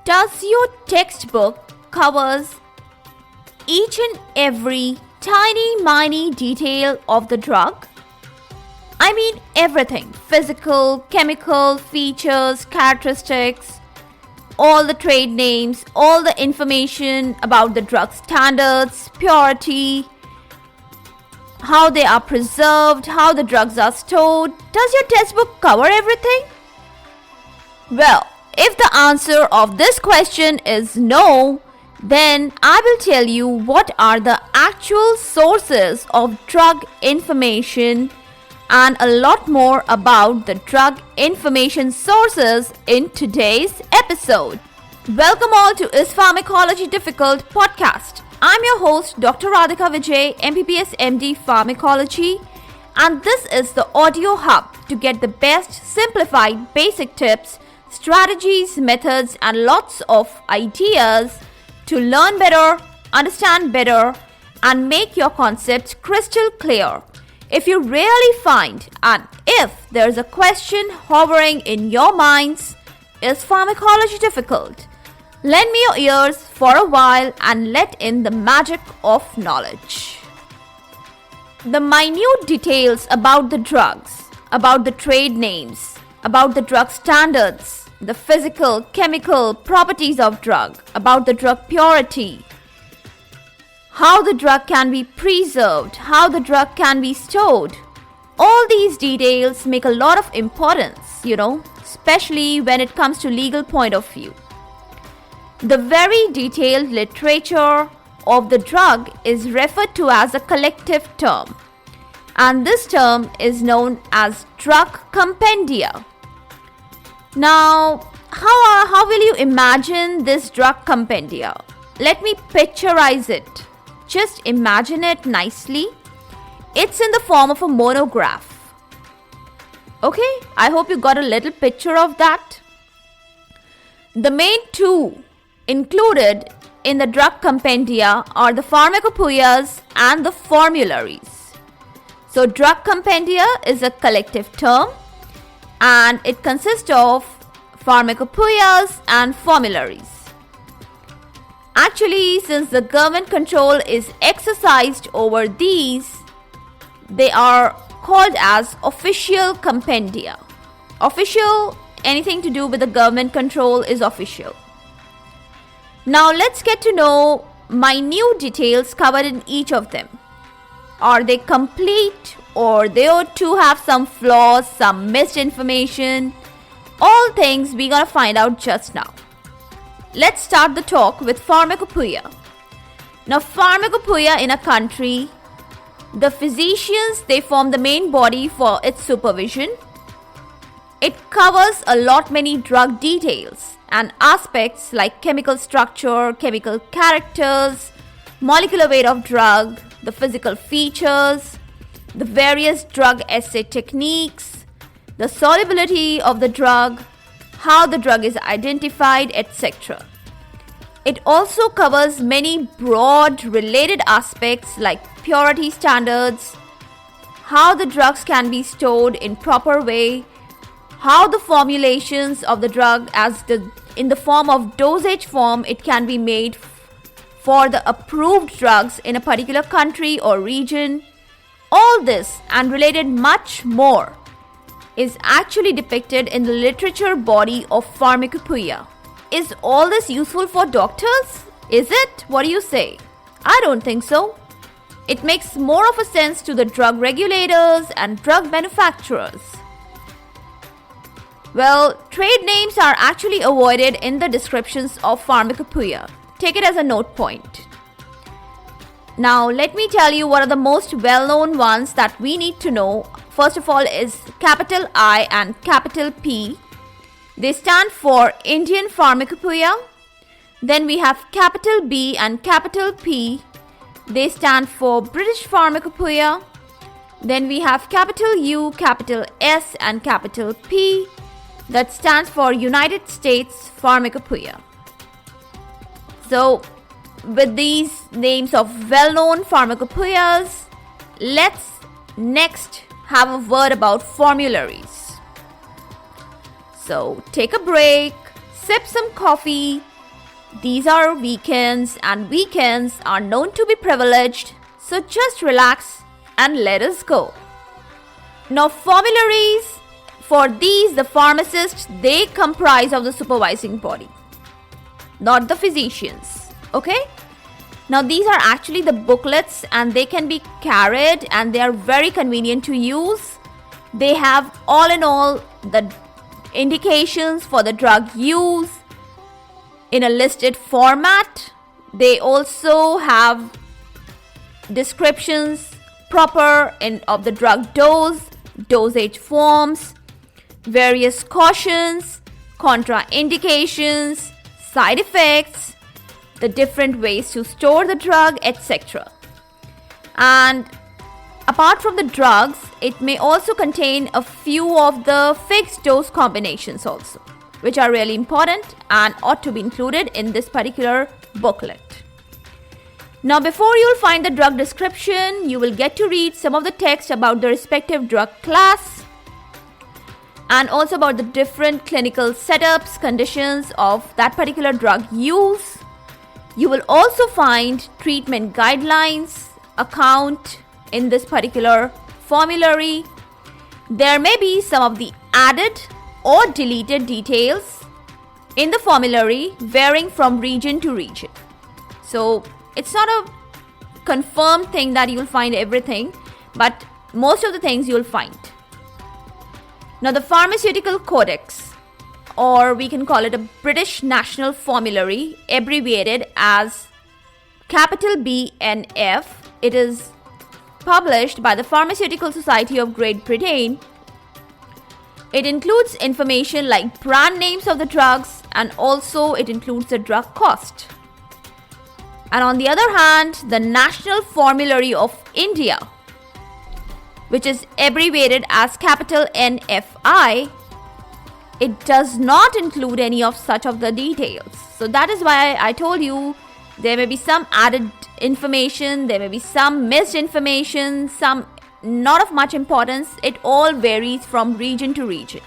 Does your textbook covers each and every tiny detail of the drug? I mean everything, physical, chemical, features, characteristics, all the trade names, all the information about the drug standards, purity, how they are preserved, how the drugs are stored. Does your textbook cover everything? Well, if the answer of this question is no, then I will tell you what are the actual sources of drug information and a lot more about the drug information sources in today's episode. Welcome all to Is Pharmacology Difficult podcast. I'm your host Dr. Radhika Vijay, MPPS MD Pharmacology, and this is the audio hub to get the best simplified basic tips, strategies, methods and lots of ideas to learn better, understand better and make your concepts crystal clear. If you really find and if there is a question hovering in your minds, is pharmacology difficult? Lend me your ears for a while and let in the magic of knowledge. The minute details about the drugs, about the trade names, about the drug standards, the physical, chemical properties of drug, about the drug purity, how the drug can be preserved, how the drug can be stored. All these details make a lot of importance, especially when it comes to legal point of view. The very detailed literature of the drug is referred to as a collective term, and this term is known as Drug Compendia. Now, how will you imagine this Drug Compendia? Let me picturize it. Just imagine it nicely. It's in the form of a monograph. Okay, I hope you got a little picture of that. The main two included in the Drug Compendia are the Pharmacopoeias and the Formularies. So Drug Compendia is a collective term and it consists of Pharmacopoeias and Formularies. Actually, since the government control is exercised over these, they are called as official compendia. Official, anything to do with the government control is official. Now let's get to know minute details covered in each of them. Are they complete or they ought to have some flaws, some missed information? All things we're gonna find out just now. Let's start the talk with Pharmacopoeia. Now Pharmacopoeia in a country, the physicians, they form the main body for its supervision. It covers a lot many drug details and aspects like chemical structure, chemical characters, molecular weight of drug, the physical features, the various drug assay techniques, the solubility of the drug, how the drug is identified, etc. It also covers many broad related aspects like purity standards, how the drugs can be stored in proper way, how the formulations of the drug in the form of dosage form it can be made for the approved drugs in a particular country or region. All this and related much more is actually depicted in the literature body of Pharmacopeia. Is all this useful for doctors? Is it? What do you say? I don't think so. It makes more of a sense to the drug regulators and drug manufacturers. Well, trade names are actually avoided in the descriptions of Pharmacopeia. Take it as a note point. Now, let me tell you what are the most well-known ones that we need to know. First of all is capital I and capital P. They stand for Indian Pharmacopoeia. Then we have capital B and capital P. They stand for British Pharmacopoeia. Then we have capital U, capital S and capital P. That stands for United States Pharmacopoeia. So, with these names of well-known pharmacopoeias, let's next have a word about formularies. So, take a break, sip some coffee These are weekends, and weekends are known to be privileged, so just relax and let us go. Now, formularies, for these, the pharmacists, they comprise of the supervising body, not the physicians. Okay? Now, these are actually the booklets, and they can be carried, and they are very convenient to use. They have all in all the indications for the drug use in a listed format. They also have descriptions proper of the drug dose, dosage forms, various cautions, contraindications, side effects, the different ways to store the drug, etc. And apart from the drugs, it may also contain a few of the fixed dose combinations also, which are really important and ought to be included in this particular booklet. Now, before you'll find the drug description, you will get to read some of the text about the respective drug class and also about the different clinical setups, conditions of that particular drug use. You will also find treatment guidelines, account in this particular formulary. There may be some of the added or deleted details in the formulary varying from region to region. So it's not a confirmed thing that you'll find everything, but most of the things you'll find. Now, the Pharmaceutical Codex, or we can call it a British National Formulary, abbreviated as capital BNF. It is published by the Pharmaceutical Society of Great Britain. It includes information like brand names of the drugs, and also it includes the drug cost. And on the other hand, the National Formulary of India, which is abbreviated as capital NFI, it does not include any of such of the details. So that is why I told you there may be some added information, there may be some missed information, some not of much importance. It all varies from region to region.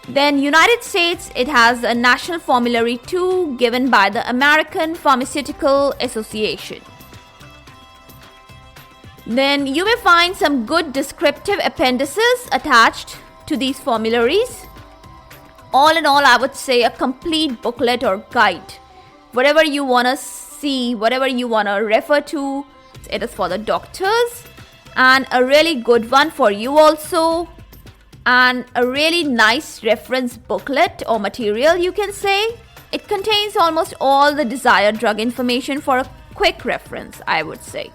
Then United States, it has a National Formulary 2 given by the American Pharmaceutical Association. Then you may find some good descriptive appendices attached to these formularies. All in all, I would say a complete booklet or guide. Whatever you want to see, whatever you want to refer to, it is for the doctors, and a really good one for you also, and a really nice reference booklet or material, you can say. It contains almost all the desired drug information for a quick reference, I would say.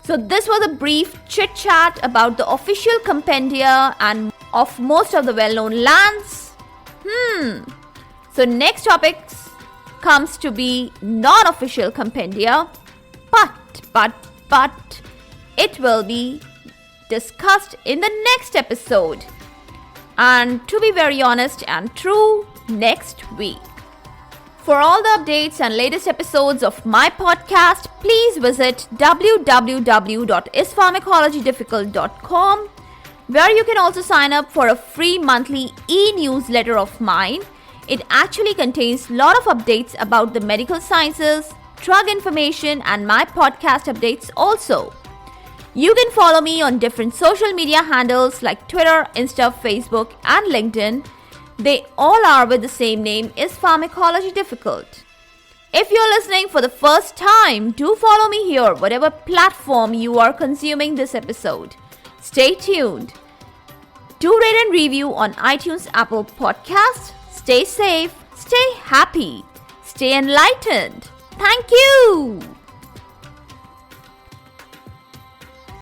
So this was a brief chit chat about the official compendia and of most of the well-known lands. So next topics comes to be non-official compendia, but it will be discussed in the next episode, and to be very honest and true, next week. For all the updates and latest episodes of my podcast, please visit www.ispharmacologydifficult.com, where you can also sign up for a free monthly e-newsletter of mine. It actually contains a lot of updates about the medical sciences, drug information, and my podcast updates also. You can follow me on different social media handles like Twitter, Insta, Facebook, and LinkedIn. They all are with the same name, Is Pharmacology Difficult? If you're listening for the first time, do follow me here, whatever platform you are consuming this episode. Stay tuned. Do rate and review on iTunes, Apple Podcasts. Stay safe, stay happy, stay enlightened. Thank you.